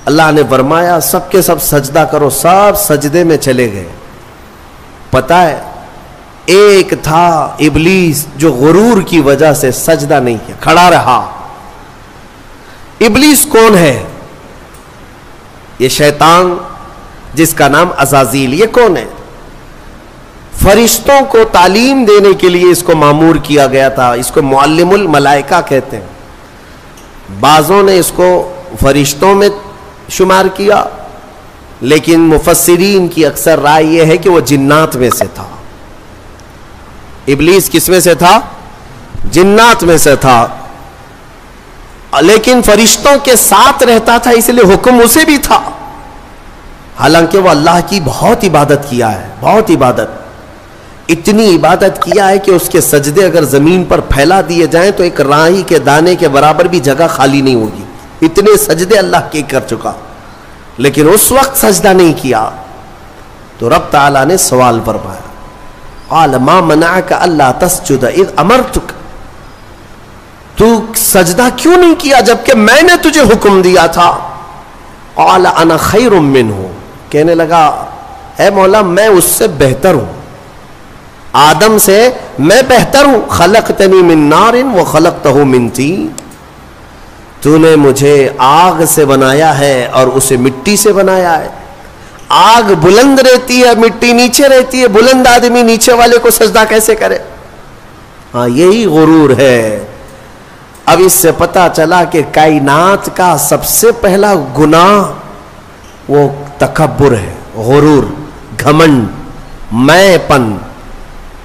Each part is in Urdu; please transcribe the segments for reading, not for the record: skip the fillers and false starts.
اللہ نے فرمایا سب کے سب سجدہ کرو، سب سجدے میں چلے گئے. پتہ ہے ایک تھا ابلیس جو غرور کی وجہ سے سجدہ نہیں کیا، کھڑا رہا. ابلیس کون ہے؟ یہ شیطان جس کا نام عزازیل. یہ کون ہے؟ فرشتوں کو تعلیم دینے کے لیے اس کو مامور کیا گیا تھا. اس کو معلم الملائکہ کہتے ہیں. بعضوں نے اس کو فرشتوں میں شمار کیا، لیکن مفسرین کی اکثر رائے یہ ہے کہ وہ جنات میں سے تھا. ابلیس کس میں سے تھا؟ جنات میں سے تھا، لیکن فرشتوں کے ساتھ رہتا تھا، اس لیے حکم اسے بھی تھا. حالانکہ وہ اللہ کی بہت عبادت کیا ہے، بہت عبادت، اتنی عبادت کیا ہے کہ اس کے سجدے اگر زمین پر پھیلا دیے جائیں تو ایک راہی کے دانے کے برابر بھی جگہ خالی نہیں ہوگی. اتنے سجدے اللہ کے کر چکا، لیکن اس وقت سجدہ نہیں کیا. تو رب تعالیٰ نے سوال فرمایا، قال ما منعک الا تسجد اذ امرتک، تو سجدہ کیوں نہیں کیا جبکہ میں نے تجھے حکم دیا تھا؟ قال انا خیر منہ، کہنے لگا اے مولا میں اس سے بہتر ہوں، آدم سے میں بہتر ہوں. خلقتنی من نار وخلقتہ من طین، تو نے مجھے آگ سے بنایا ہے اور اسے مٹی سے بنایا ہے. آگ بلند رہتی ہے، مٹی نیچے رہتی ہے. بلند آدمی نیچے والے کو سجدہ کیسے کرے؟ ہاں یہی غرور ہے. اب اس سے پتا چلا کہ کائنات کا سب سے پہلا گناہ وہ تکبر ہے، غرور، گھمنڈ، میں پن،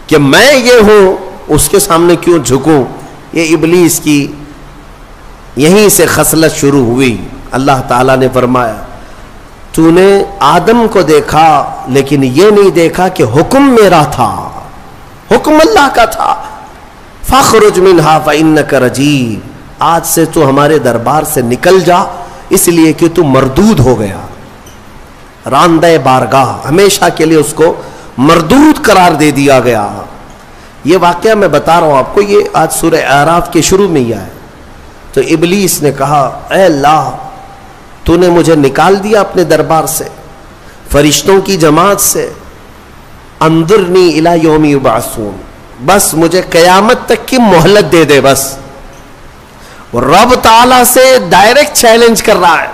کہ میں یہ ہوں اس کے سامنے کیوں جھکوں. یہ ابلیس کی یہیں سے خصلت شروع ہوئی. اللہ تعالیٰ نے فرمایا تو نے آدم کو دیکھا لیکن یہ نہیں دیکھا کہ حکم میرا تھا، حکم اللہ کا تھا. فاخرج منہا فإنک رجیم، آج سے تو ہمارے دربار سے نکل جا اس لیے کہ تو مردود ہو گیا. راندہ بارگاہ، ہمیشہ کے لیے اس کو مردود قرار دے دیا گیا. یہ واقعہ میں بتا رہا ہوں آپ کو، یہ آج سورہ اعراف کے شروع میں ہی آیا. تو ابلیس نے کہا اے اللہ تو نے مجھے نکال دیا اپنے دربار سے، فرشتوں کی جماعت سے، انظرنی الی یوم یبعثون، بس مجھے قیامت تک کی مہلت دے دے. بس وہ رب تعالیٰ سے ڈائریکٹ چیلنج کر رہا ہے،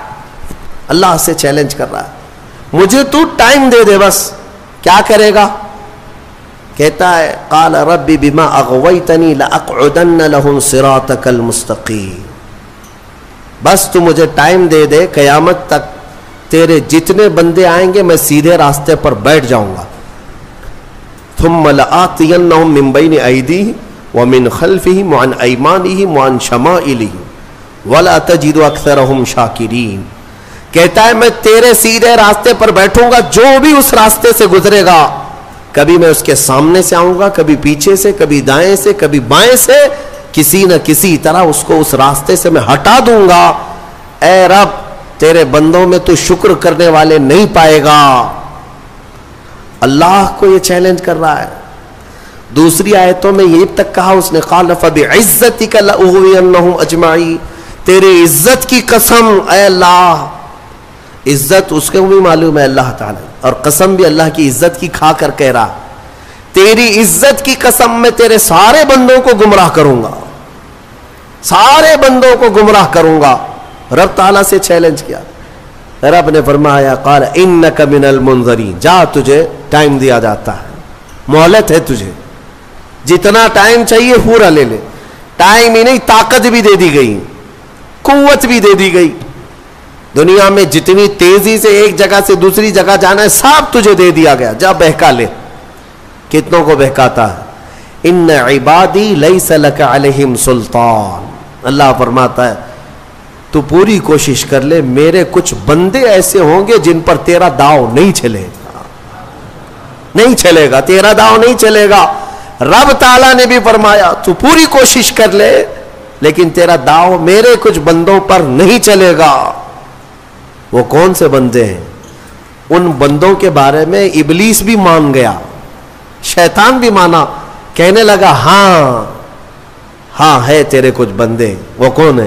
اللہ سے چیلنج کر رہا ہے، مجھے تو ٹائم دے دے. بس کیا کرے گا؟ کہتا ہے قال رب بما اغویتنی لاقعدن لهم صراطک المستقیم، بس تو مجھے ٹائم دے دے، قیامت تک تیرے جتنے بندے آئیں گے میں سیدھے راستے پر بیٹھ جاؤں گا. ثم لآتینہم من بین ایدیہم ومن خلفہم وعن ایمانہم وعن شمائلہم ولا تجد اکثرہم شاکرین. کہتا ہے میں تیرے سیدھے راستے پر بیٹھوں گا، جو بھی اس راستے سے گزرے گا کبھی میں اس کے سامنے سے آؤں گا، کبھی پیچھے سے، کبھی دائیں سے، کبھی بائیں سے، کسی نہ کسی طرح اس کو اس راستے سے میں ہٹا دوں گا. اے رب تیرے بندوں میں تو شکر کرنے والے نہیں پائے گا. اللہ کو یہ چیلنج کر رہا ہے. دوسری آیتوں میں یہ تک کہا اس نے قال فبعزتک لاغوینہم اجمعین، تیرے عزت کی قسم اے اللہ. عزت اس کو بھی معلوم ہے اللہ تعالیٰ، اور قسم بھی اللہ کی عزت کی کھا کر کہہ رہا تیری عزت کی قسم میں تیرے سارے بندوں کو گمراہ کروں گا، سارے بندوں کو گمراہ کروں گا. رب تعالیٰ سے چیلنج کیا. رب نے فرمایا قال انک من المنظرین، جا تجھے ٹائم دیا جاتا ہے، مہلت ہے تجھے، جتنا ٹائم چاہیے پورا لے لے. ٹائم ہی نہیں طاقت بھی دے دی گئی، قوت بھی دے دی گئی. دنیا میں جتنی تیزی سے ایک جگہ سے دوسری جگہ جانا ہے سب تجھے دے دیا گیا، جا بہکا لے. کتنوں کو بہکاتا ہے؟ ان عبادی لیس لک علیہم سلطان. اللہ فرماتا ہے تو پوری کوشش کر لے، میرے کچھ بندے ایسے ہوں گے جن پر تیرا داؤ نہیں چلے گا، نہیں چلے گا، تیرا داؤ نہیں چلے گا. رب تعالیٰ نے بھی فرمایا تو پوری کوشش کر لے لیکن تیرا داؤ میرے کچھ بندوں پر نہیں چلے گا. وہ کون سے بندے ہیں؟ ان بندوں کے بارے میں ابلیس بھی مان گیا، شیطان بھی مانا، کہنے لگا ہاں ہاں ہے تیرے کچھ بندے. وہ کون ہے؟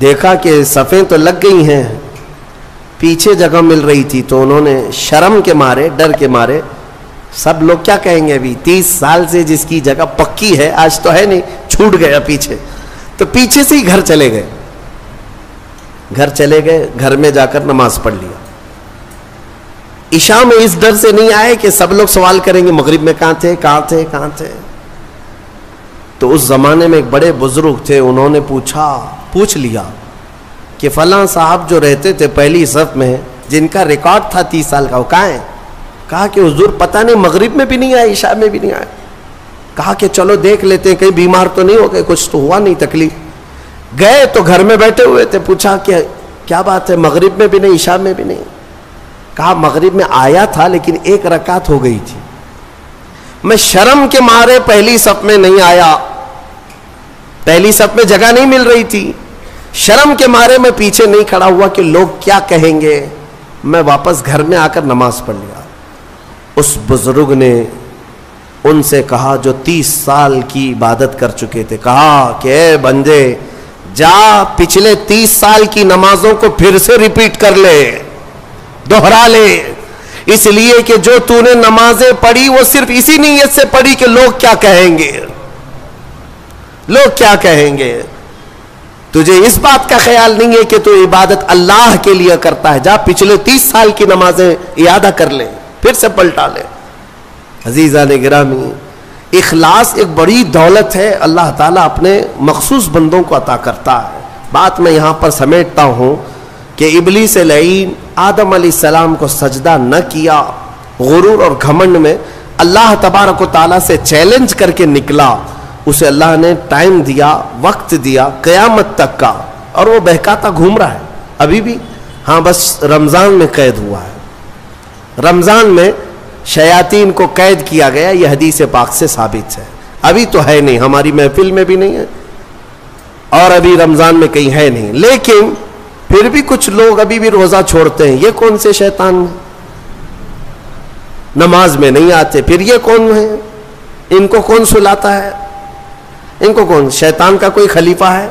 دیکھا کہ صفیں تو لگ گئی ہیں, پیچھے جگہ مل رہی تھی, تو انہوں نے شرم کے مارے, ڈر کے مارے, سب لوگ کیا کہیں گے, ابھی 30 سال سے جس کی جگہ پکی ہے آج تو ہے نہیں, چھوٹ گیا پیچھے, تو پیچھے سے ہی گھر چلے گئے. گھر میں جا کر نماز پڑھ لیا. عشاء میں اس ڈر سے نہیں آئے کہ سب لوگ سوال کریں گے مغرب میں کہاں تھے. تو اس زمانے میں ایک بڑے بزرگ تھے, انہوں نے پوچھ لیا کہ فلاں صاحب جو رہتے تھے پہلی صف میں, جن کا ریکارڈ تھا 30 سال کا, وہ کہاں ہیں؟ کہا کہ حضور پتہ نہیں, مغرب میں بھی نہیں آئے, عشاء میں بھی نہیں آئے. کہا کہ چلو دیکھ لیتے ہیں, کہیں بیمار تو نہیں ہو گئے, کچھ تو ہوا نہیں تکلیف. گئے تو گھر میں بیٹھے ہوئے تھے, پوچھا کہ کیا بات ہے, مغرب میں بھی نہیں, عشاء میں بھی نہیں. کہا مغرب میں آیا تھا لیکن 1 رکعت ہو گئی تھی, میں شرم کے مارے پہلی صف میں نہیں آیا, پہلی صف میں جگہ نہیں مل رہی تھی, شرم کے مارے میں پیچھے نہیں کھڑا ہوا کہ لوگ کیا کہیں گے, میں واپس گھر میں آ کر نماز پڑھ لیا. اس بزرگ نے ان سے کہا جو 30 سال کی عبادت کر چکے تھے, کہا کہ اے بندے جا پچھلے 30 سال کی نمازوں کو پھر سے ریپیٹ کر لے, دوہرا لے, اس لیے کہ جو تو نے نمازیں پڑھی وہ صرف اسی نیت سے پڑھی کہ لوگ کیا کہیں گے, لوگ کیا کہیں گے. تجھے اس بات کا خیال نہیں ہے کہ تو عبادت اللہ کے لیے کرتا ہے, جا پچھلے 30 سال کی نمازیں اعادہ کر لے, پھر سے پلٹا لے. عزیزان گرامی, اخلاص ایک بڑی دولت ہے, اللہ تعالیٰ اپنے مخصوص بندوں کو عطا کرتا ہے. بات میں یہاں پر سمیٹتا ہوں کہ ابلیس لعین آدم علیہ السلام کو سجدہ نہ کیا, غرور اور گھمنڈ میں اللہ تبارک و تعالیٰ سے چیلنج کر کے نکلا. اسے اللہ نے ٹائم دیا, وقت دیا قیامت تک کا, اور وہ بہکاتا گھوم رہا ہے ابھی بھی. ہاں بس رمضان میں قید ہوا ہے, رمضان میں شیاطین کو قید کیا گیا, یہ حدیث پاک سے ثابت ہے. ابھی تو ہے نہیں, ہماری محفل میں بھی نہیں ہے, اور ابھی رمضان میں کہیں ہے نہیں, لیکن پھر بھی کچھ لوگ ابھی بھی روزہ چھوڑتے ہیں. یہ کون سے شیطان ہیں؟ نماز میں نہیں آتے, پھر یہ کون ہے؟ ان کو کون سلاتا ہے؟ ان کو کون, شیطان کا کوئی خلیفہ ہے؟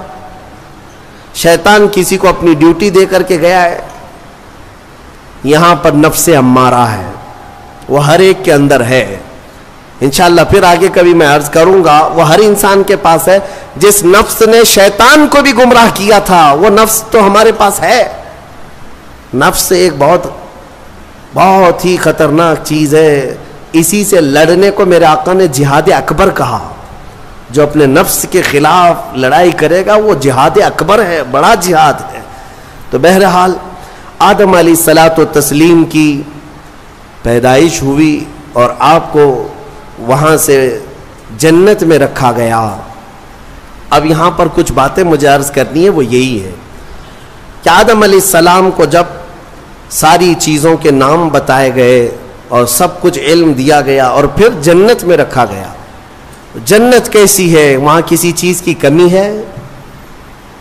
شیطان کسی کو اپنی ڈیوٹی دے کر کے گیا ہے. یہاں پر نفس امارہ ہے, وہ ہر ایک کے اندر ہے. انشاءاللہ پھر آگے کبھی میں عرض کروں گا, وہ ہر انسان کے پاس ہے. جس نفس نے شیطان کو بھی گمراہ کیا تھا وہ نفس تو ہمارے پاس ہے. نفس ایک بہت ہی خطرناک چیز ہے. اسی سے لڑنے کو میرے آقا نے جہاد اکبر کہا. جو اپنے نفس کے خلاف لڑائی کرے گا وہ جہاد اکبر ہے, بڑا جہاد ہے. تو بہرحال آدم علیہ الصلاۃ والتسلیم کی پیدائش ہوئی اور آپ کو وہاں سے جنت میں رکھا گیا. اب یہاں پر کچھ باتیں مجھے عرض کرنی ہے, وہ یہی ہے کہ آدم علیہ السلام کو جب ساری چیزوں کے نام بتائے گئے اور سب کچھ علم دیا گیا اور پھر جنت میں رکھا گیا, جنت کیسی ہے؟ وہاں کسی چیز کی کمی ہے؟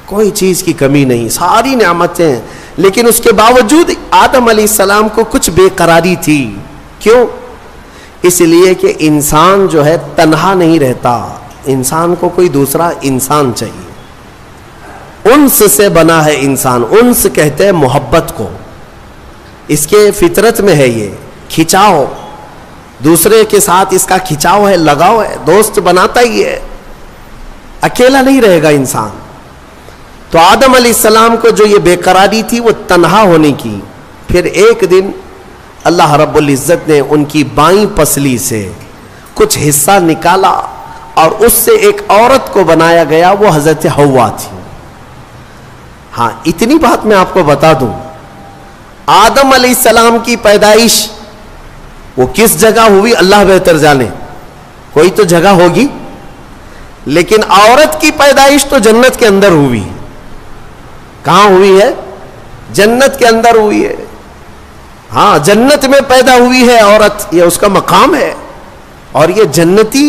کوئی چیز کی کمی نہیں, ساری نعمتیں ہیں. لیکن اس کے باوجود آدم علیہ السلام کو کچھ بے قراری تھی. کیوں؟ اس لیے کہ انسان جو ہے تنہا نہیں رہتا, انسان کو کوئی دوسرا انسان چاہیے. انس سے بنا ہے انسان, انس کہتے ہیں محبت کو, اس کے فطرت میں ہے یہ کھچاؤ, دوسرے کے ساتھ اس کا کھچاؤ ہے, لگاؤ ہے, دوست بناتا ہی ہے, اکیلا نہیں رہے گا انسان. تو آدم علیہ السلام کو جو یہ بے قراری تھی وہ تنہا ہونے کی. پھر ایک دن اللہ رب العزت نے ان کی بائیں پسلی سے کچھ حصہ نکالا اور اس سے ایک عورت کو بنایا گیا, وہ حضرت حوا تھی. ہاں اتنی بات میں آپ کو بتا دوں, آدم علیہ السلام کی پیدائش وہ کس جگہ ہوئی اللہ بہتر جانے, کوئی تو جگہ ہوگی, لیکن عورت کی پیدائش تو جنت کے اندر ہوئی. کہاں ہوئی ہے؟ جنت کے اندر ہوئی ہے. ہاں جنت میں پیدا ہوئی ہے عورت, یہ اس کا مقام ہے, اور یہ جنتی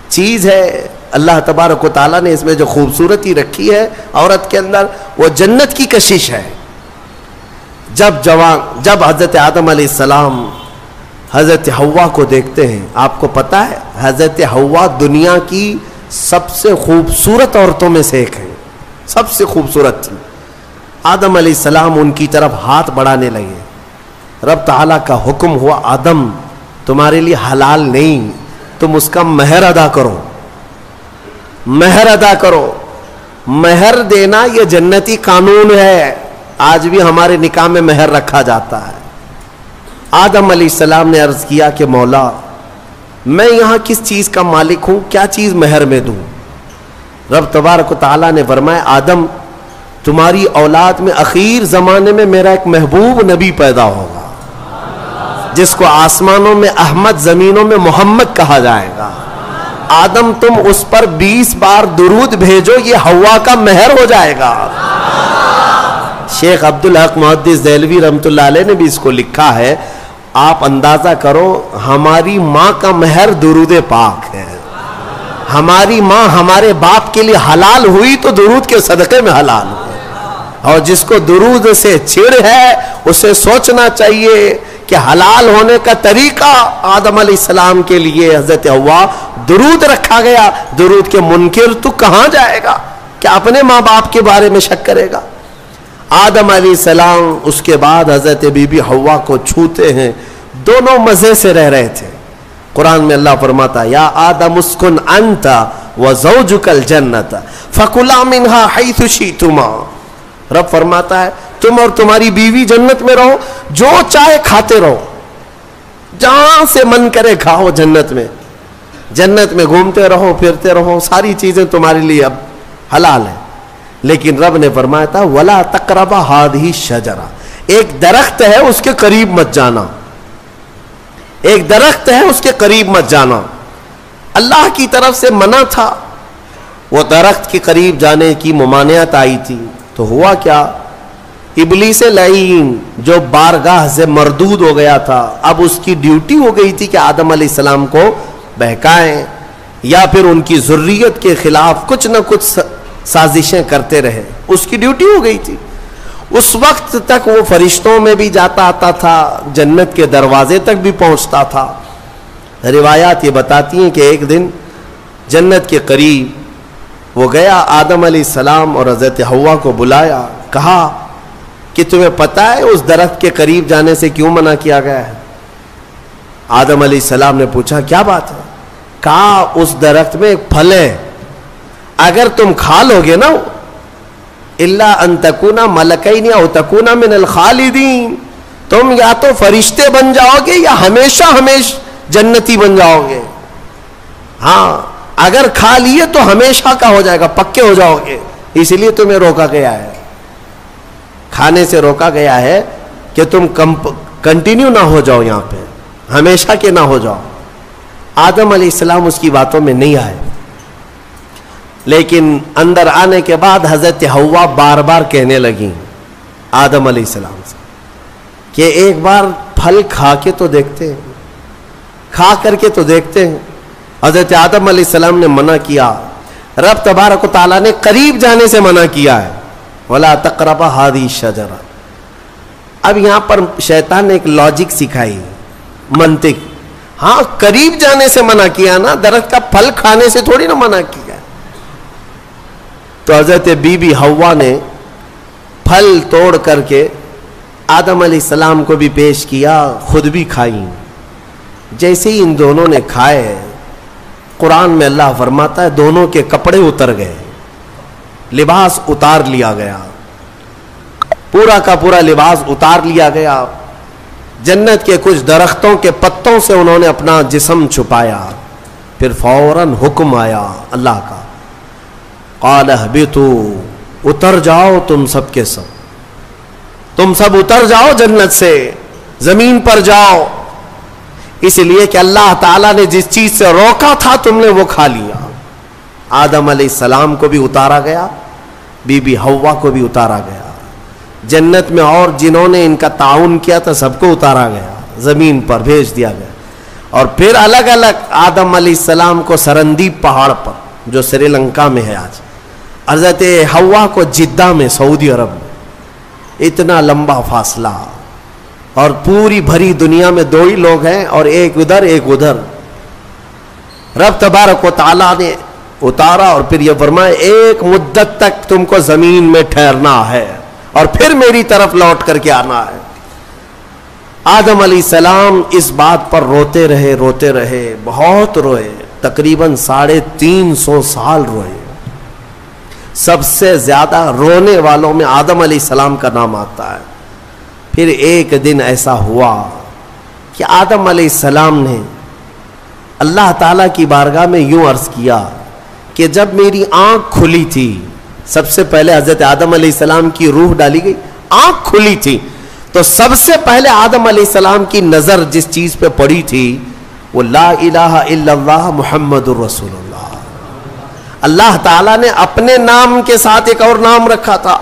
چیز ہے. اللہ تبارک و تعالیٰ نے اس میں جو خوبصورتی رکھی ہے عورت کے اندر, وہ جنت کی کشش ہے. جب حضرت آدم علیہ السلام حضرت حوا کو دیکھتے ہیں, آپ کو پتا ہے حضرت حوا دنیا کی سب سے خوبصورت عورتوں میں سے ایک ہے, سب سے خوبصورت تھی. آدم علیہ السلام ان کی طرف ہاتھ بڑھانے لگے. رب تعالیٰ کا حکم ہوا آدم تمہارے لیے حلال نہیں, تم اس کا مہر ادا کرو, مہر ادا کرو. مہر دینا یہ جنتی قانون ہے. آج بھی ہمارے نکاح میں مہر رکھا جاتا ہے. آدم علیہ السلام نے عرض کیا کہ مولا میں یہاں کس چیز کا مالک ہوں, کیا چیز مہر میں دوں؟ رب تبارک و تعالیٰ نے فرمایا آدم تمہاری اولاد میں اخیر زمانے میں میرا ایک محبوب نبی پیدا ہوگا جس کو آسمانوں میں احمد زمینوں میں محمد کہا جائے گا. آدم تم اس پر 20 بار درود بھیجو, یہ حوا کا مہر ہو جائے گا. شیخ عبدالحق محدث دہلوی رحمۃ اللہ علیہ نے بھی اس کو لکھا ہے, آپ اندازہ کرو ہماری ماں کا مہر درود پاک ہے. ہماری ماں ہمارے باپ کے لیے حلال ہوئی تو درود کے صدقے میں حلال ہوئی. اور جس کو درود سے چھڑ ہے اسے سوچنا چاہیے کہ حلال ہونے کا طریقہ آدم علیہ السلام کے لیے حضرت حوا درود رکھا گیا. درود کے منکر تو کہاں جائے گا, کیا اپنے ماں باپ کے بارے میں شک کرے گا؟ آدم علیہ السلام اس کے بعد حضرت بی بی حوا کو چھوتے ہیں. دونوں مزے سے رہ رہے تھے. قرآن میں اللہ فرماتا یا آدم اسکن انت وزوجک الجنت فکلا منہا حیث شئتما. رب فرماتا ہے تم اور تمہاری بیوی جنت میں رہو, جو چاہے کھاتے رہو, جہاں سے من کرے کھاؤ. جنت میں گھومتے رہو, پھرتے رہو, ساری چیزیں تمہارے لیے اب حلال ہیں. لیکن رب نے فرمایا تھا ولا تقربا ہذہ الشجرہ, ایک درخت ہے اس کے قریب مت جانا, ایک درخت ہے اس کے قریب مت جانا. اللہ کی طرف سے منع تھا. وہ درخت کے قریب جانے کی ممانعت آئی تھی تو ہوا کیا, ابلیس لعین جو بارگاہ سے مردود ہو گیا تھا, اب اس کی ڈیوٹی ہو گئی تھی کہ آدم علیہ السلام کو بہکائیں یا پھر ان کی ذریت کے خلاف کچھ نہ کچھ سازشیں کرتے رہے. اس کی ڈیوٹی ہو گئی تھی. اس وقت تک وہ فرشتوں میں بھی جاتا آتا تھا, جنت کے دروازے تک بھی پہنچتا تھا. روایات یہ بتاتی ہیں کہ ایک دن جنت کے قریب وہ گیا, آدم علیہ السلام اور حضرت حوا کو بلایا, کہا کہ تمہیں پتہ ہے اس درخت کے قریب جانے سے کیوں منع کیا گیا ہے؟ آدم علیہ السلام نے پوچھا کیا بات ہے؟ کہا اس درخت میں ایک پھل ہے, اگر تم کھا لو گے نا الا ان تکونا ملکین او تکونا من الخالدین, تم یا تو فرشتے بن جاؤ گے یا ہمیشہ جنتی بن جاؤ گے. ہاں اگر کھا لیے تو ہمیشہ کا ہو جائے گا, پکے ہو جاؤ گے. اس لیے تمہیں روکا گیا ہے, کھانے سے روکا گیا ہے کہ تم کنٹینیو نہ ہو جاؤ یہاں پہ, ہمیشہ کے نہ ہو جاؤ. آدم علیہ السلام اس کی باتوں میں نہیں آئے, لیکن اندر آنے کے بعد حضرت حوا بار بار کہنے لگیں آدم علیہ السلام سے کہ ایک بار پھل کھا کے تو دیکھتے ہیں, کھا کر کے تو دیکھتے ہیں. حضرت آدم علیہ السلام نے منع کیا. رب تبارک و تعالیٰ نے قریب جانے سے منع کیا ہے, وَلَا تَقْرَبَ هَذِهِ الشَّجَرَةَ. اب یہاں پر شیطان نے ایک لاجک سکھائی, منطق. ہاں قریب جانے سے منع کیا نا, درخت کا پھل کھانے سے تھوڑی نا منع کیا. تو حضرت بی بی حوا نے پھل توڑ کر کے آدم علیہ السلام کو بھی پیش کیا, خود بھی کھائی. جیسے ہی ان دونوں نے کھائے, قرآن میں اللہ فرماتا ہے دونوں کے کپڑے اتر گئے, لباس اتار لیا گیا, پورا کا پورا لباس اتار لیا گیا. جنت کے کچھ درختوں کے پتوں سے انہوں نے اپنا جسم چھپایا. پھر فوراً حکم آیا اللہ کا, قال اہبطوا, اتر جاؤ تم سب کے سب, تم سب اتر جاؤ جنت سے, زمین پر جاؤ. اس لیے کہ اللہ تعالیٰ نے جس چیز سے روکا تھا تم نے وہ کھا لیا. آدم علیہ السلام کو بھی اتارا گیا, بی بی حوا کو بھی اتارا گیا. جنت میں اور جنہوں نے ان کا تعاون کیا تھا سب کو اتارا گیا, زمین پر بھیج دیا گیا. اور پھر الگ الگ آدم علیہ السلام کو سرندیپ پہاڑ پر جو سری لنکا میں ہے آج, حضرت حوا کو جدہ میں سعودی عرب میں, اتنا لمبا فاصلہ, اور پوری بھری دنیا میں دو ہی لوگ ہیں اور ایک ادھر ایک ادھر. رب تبارک و تعالیٰ نے اتارا اور پھر یہ فرمایا ایک مدت تک تم کو زمین میں ٹھہرنا ہے اور پھر میری طرف لوٹ کر کے آنا ہے. آدم علیہ السلام اس بات پر روتے رہے, بہت روئے, تقریباً 350 سال روئے. سب سے زیادہ رونے والوں میں آدم علیہ السلام کا نام آتا ہے. پھر ایک دن ایسا ہوا کہ آدم علیہ السلام نے اللہ تعالیٰ کی بارگاہ میں یوں عرض کیا کہ جب میری آنکھ کھلی تھی, سب سے پہلے حضرت آدم علیہ السلام کی روح ڈالی گئی, آنکھ کھلی تھی, تو سب سے پہلے آدم علیہ السلام کی نظر جس چیز پہ پڑی تھی وہ لا الہ الا اللہ محمد الرسول اللہ. اللہ تعالیٰ نے اپنے نام کے ساتھ ایک اور نام رکھا تھا.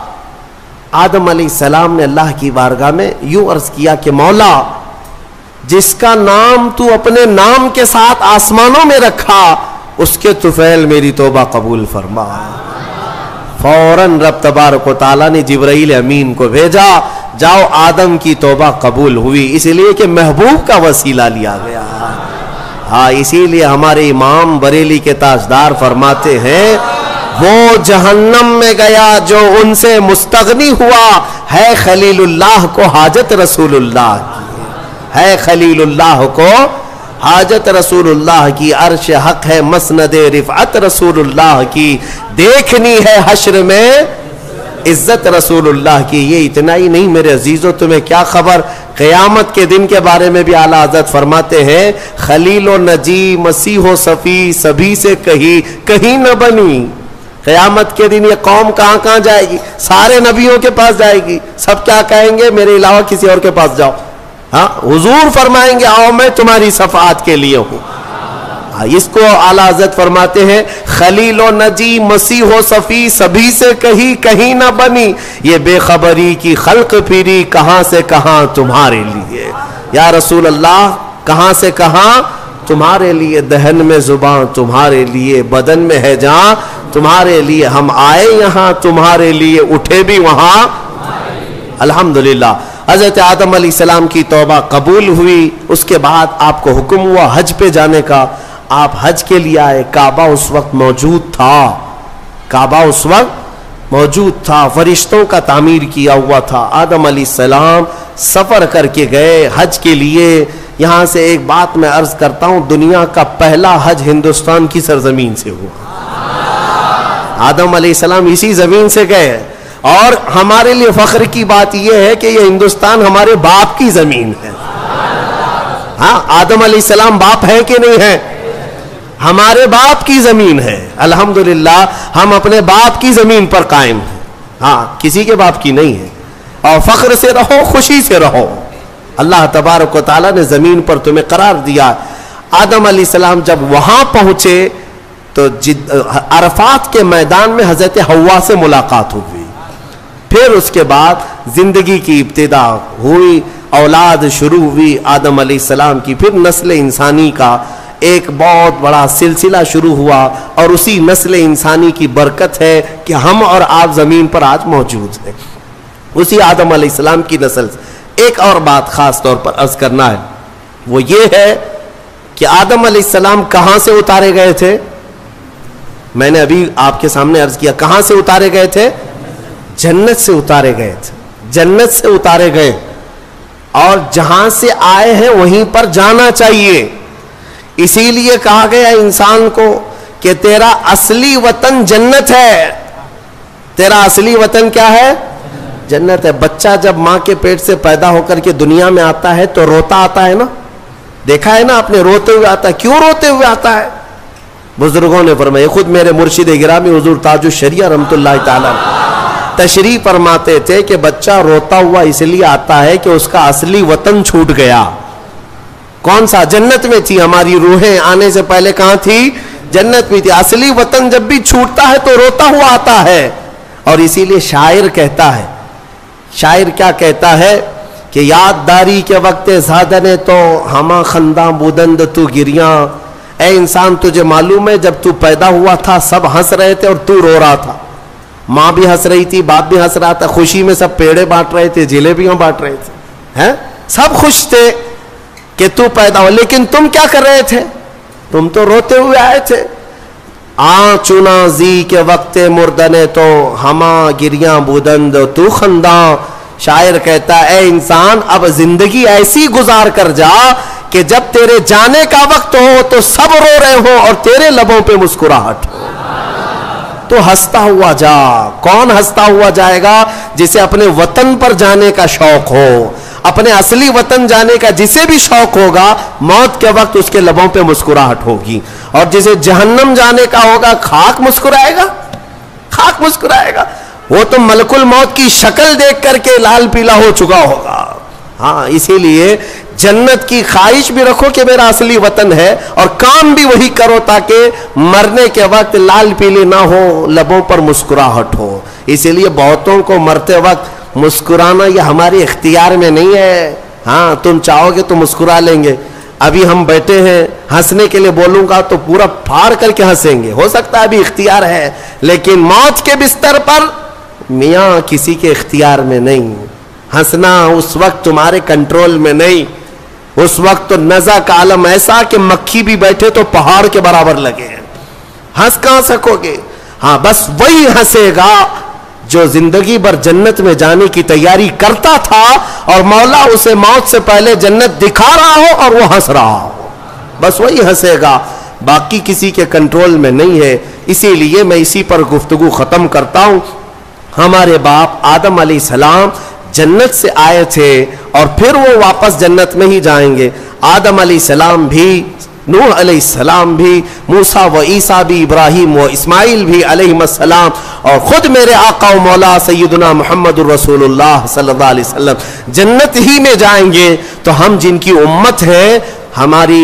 آدم علیہ السلام نے اللہ کی بارگاہ میں یوں عرض کیا کہ مولا, جس کا نام تو اپنے نام کے ساتھ آسمانوں میں رکھا اس کے طفیل میری توبہ قبول فرما. فوراً رب تبارک و تعالیٰ نے جبرائیل امین کو بھیجا, جاؤ آدم کی توبہ قبول ہوئی, اس لیے کہ محبوب کا وسیلہ لیا گیا. ہاں, اسی لیے ہمارے امام بریلی کے تاجدار فرماتے ہیں وہ جہنم میں گیا جو ان سے مستغنی ہوا, ہے خلیل اللہ کو حاجت رسول اللہ کی, ہے خلیل اللہ کو حاجت رسول اللہ کی, عرش حق ہے مسند رفعت رسول اللہ کی, دیکھنی ہے حشر میں عزت رسول اللہ کی. یہ اتنا ہی نہیں میرے عزیزو, تمہیں کیا خبر, قیامت کے دن کے بارے میں بھی اعلیٰ حضرت فرماتے ہیں خلیل و نجی مسیح و صفی سبھی سے کہیں نہ بنی. قیامت کے دن یہ قوم کہاں جائے گی, سارے نبیوں کے پاس جائے گی, سب کیا کہیں گے, میرے علاوہ کسی اور کے پاس جاؤ. ہاں, حضور فرمائیں گے آؤ میں تمہاری شفاعت کے لیے ہوں. اس کو اعلیٰ حضرت فرماتے ہیں خلیل و نجی مسیح و صفی سبھی سے کہیں نہ بنی, یہ بے خبری کی خلق پھری کہاں سے کہاں تمہارے لیے. یا رسول اللہ, کہاں سے کہاں تمہارے لیے, دہن میں زباں تمہارے لیے, بدن میں ہے جان تمہارے لیے, ہم آئے یہاں تمہارے لیے, اٹھے بھی وہاں. الحمدللہ حضرت آدم علیہ السلام کی توبہ قبول ہوئی. اس کے بعد آپ کو حکم ہوا حج پہ جانے کا, آپ حج کے لیے آئے. کعبہ اس وقت موجود تھا, فرشتوں کا تعمیر کیا ہوا تھا. آدم علیہ السلام سفر کر کے گئے حج کے لیے. یہاں سے ایک بات میں عرض کرتا ہوں, دنیا کا پہلا حج ہندوستان کی سرزمین سے ہوا. آدم علیہ السلام اسی زمین سے گئے, اور ہمارے لیے فخر کی بات یہ ہے کہ یہ ہندوستان ہمارے باپ کی زمین ہے. ہاں, آدم علیہ السلام باپ ہے کہ نہیں ہے, ہمارے باپ کی زمین ہے. الحمدللہ ہم اپنے باپ کی زمین پر قائم ہیں. ہاں, کسی کے باپ کی نہیں ہے. اور فخر سے رہو, خوشی سے رہو. اللہ تبارک و تعالیٰ نے زمین پر تمہیں قرار دیا. آدم علیہ السلام جب وہاں پہنچے تو عرفات کے میدان میں حضرت حوا سے ملاقات ہوئی. پھر اس کے بعد زندگی کی ابتدا ہوئی, اولاد شروع ہوئی آدم علیہ السلام کی. پھر نسل انسانی کا ایک بہت بڑا سلسلہ شروع ہوا, اور اسی نسل انسانی کی برکت ہے کہ ہم اور آپ زمین پر آج موجود ہیں. اسی آدم علیہ السلام کی نسل سے ایک اور بات خاص طور پر عرض کرنا ہے, وہ یہ ہے کہ آدم علیہ السلام کہاں سے اتارے گئے تھے. میں نے ابھی آپ کے سامنے عرض کیا, کہاں سے اتارے گئے تھے, جنت سے اتارے گئے تھے. جنت سے اتارے گئے, اور جہاں سے آئے ہیں وہیں پر جانا چاہیے. اسی لیے کہا گیا انسان کو کہ تیرا اصلی وطن جنت ہے. تیرا اصلی وطن کیا ہے, جنت ہے. بچہ جب ماں کے پیٹ سے پیدا ہو کر کے دنیا میں آتا ہے تو روتا آتا ہے نا, دیکھا ہے نا آپ نے, روتے ہوئے آتا ہے. کیوں روتے ہوئے آتا ہے؟ بزرگوں نے فرمایا, خود میرے مرشد گرامی حضور تاج الشریعہ رحمت اللہ تعالی تشریح فرماتے تھے کہ بچہ روتا ہوا اس لیے آتا ہے کہ اس کا اصلی وطن چھوٹ گیا. کون سا؟ جنت میں تھی. ہماری روحیں آنے سے پہلے کہاں تھی؟ جنت میں تھی. اصلی وطن جب بھی چھوٹتا ہے تو روتا ہوا آتا ہے. اور اسی لیے شاعر کہتا ہے, شاعر کیا کہتا ہے کہ یاد داری کے وقت زادن تو ہما خنداں بودند تو گریاں. اے انسان تجھے معلوم ہے جب تو پیدا ہوا تھا سب ہنس رہے تھے اور تو رو رہا تھا. ماں بھی ہنس رہی تھی, باپ بھی ہنس رہا تھا, خوشی میں سب پیڑے بانٹ رہے تھے, جلیبیاں بانٹ رہے تھے, سب خوش تھے کہ تو پیدا ہو. لیکن تم کیا کر رہے تھے؟ تم تو روتے ہوئے آئے تھے. چنا زی کے وقت مردنے تو ہما گریاں بودند تو خنداں. شاعر کہتا ہے اے انسان اب زندگی ایسی گزار کر جا کہ جب تیرے جانے کا وقت ہو تو سب رو رہے ہو اور تیرے لبوں پہ مسکراہٹ ہو. تو ہنستا ہوا جا. کون ہنستا ہوا جائے گا؟ جسے اپنے وطن پر جانے کا شوق ہو, اپنے اصلی وطن جانے کا جسے بھی شوق ہوگا, موت کے وقت اس کے لبوں پہ مسکراہٹ ہوگی. اور جسے جہنم جانے کا ہوگا خاک مسکرائے گا, خاک مسکرائے گا. وہ تو ملک الموت کی شکل دیکھ کر کے لال پیلا ہو چکا ہوگا. ہاں اسی لیے جنت کی خواہش بھی رکھو کہ میرا اصلی وطن ہے, اور کام بھی وہی کرو تاکہ مرنے کے وقت لال پیلی نہ ہو, لبوں پر مسکراہٹ ہو. اسی لیے بہتوں کو مرتے وقت مسکرانا یہ ہمارے اختیار میں نہیں ہے. ہاں تم چاہو گے تو مسکرا لیں گے. ابھی ہم بیٹھے ہیں, ہنسنے کے لیے بولوں گا تو پورا پھاڑ کر کے ہنسیں گے, ہو سکتا ہے ابھی اختیار ہے, لیکن موت کے بستر پر میاں کسی کے اختیار میں نہیں. ہنسنا اس وقت تمہارے کنٹرول میں نہیں. اس وقت تو نزع کا عالم ایسا کہ مکھی بھی بیٹھے تو پہاڑ کے برابر لگے. ہنس کہاں سکو گے؟ ہاں بس وہی ہنسے گا جو زندگی بھر جنت میں جانے کی تیاری کرتا تھا اور مولا اسے موت سے پہلے جنت دکھا رہا ہو اور وہ ہنس رہا ہو, بس وہی ہنسے گا. باقی کسی کے کنٹرول میں نہیں ہے. اسی لیے میں اسی پر گفتگو ختم کرتا ہوں. ہمارے باپ آدم علیہ السلام جنت سے آئے تھے اور پھر وہ واپس جنت میں ہی جائیں گے. آدم علیہ السلام بھی, نوح علیہ السلام بھی, موسیٰ و عیسیٰ بھی, ابراہیم و اسماعیل بھی علیہ السلام, اور خود میرے آقا و مولا سیدنا محمد الرسول اللہ صلی اللہ علیہ وسلم جنت ہی میں جائیں گے. تو ہم جن کی امت ہے, ہمارے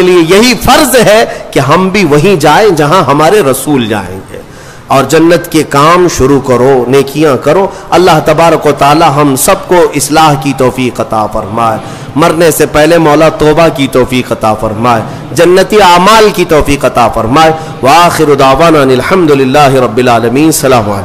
لیے یہی فرض ہے کہ ہم بھی وہیں جائیں جہاں ہمارے رسول جائیں گے, اور جنت کے کام شروع کرو, نیکیاں کرو. اللہ تبارک و تعالی ہم سب کو اصلاح کی توفیق عطا فرمائے. مرنے سے پہلے مولا توبہ کی توفیق عطا فرمائے, جنتی اعمال کی توفیق عطا فرمائے. وآخر دعوانا الحمدللہ رب العالمین. السلام علیکم.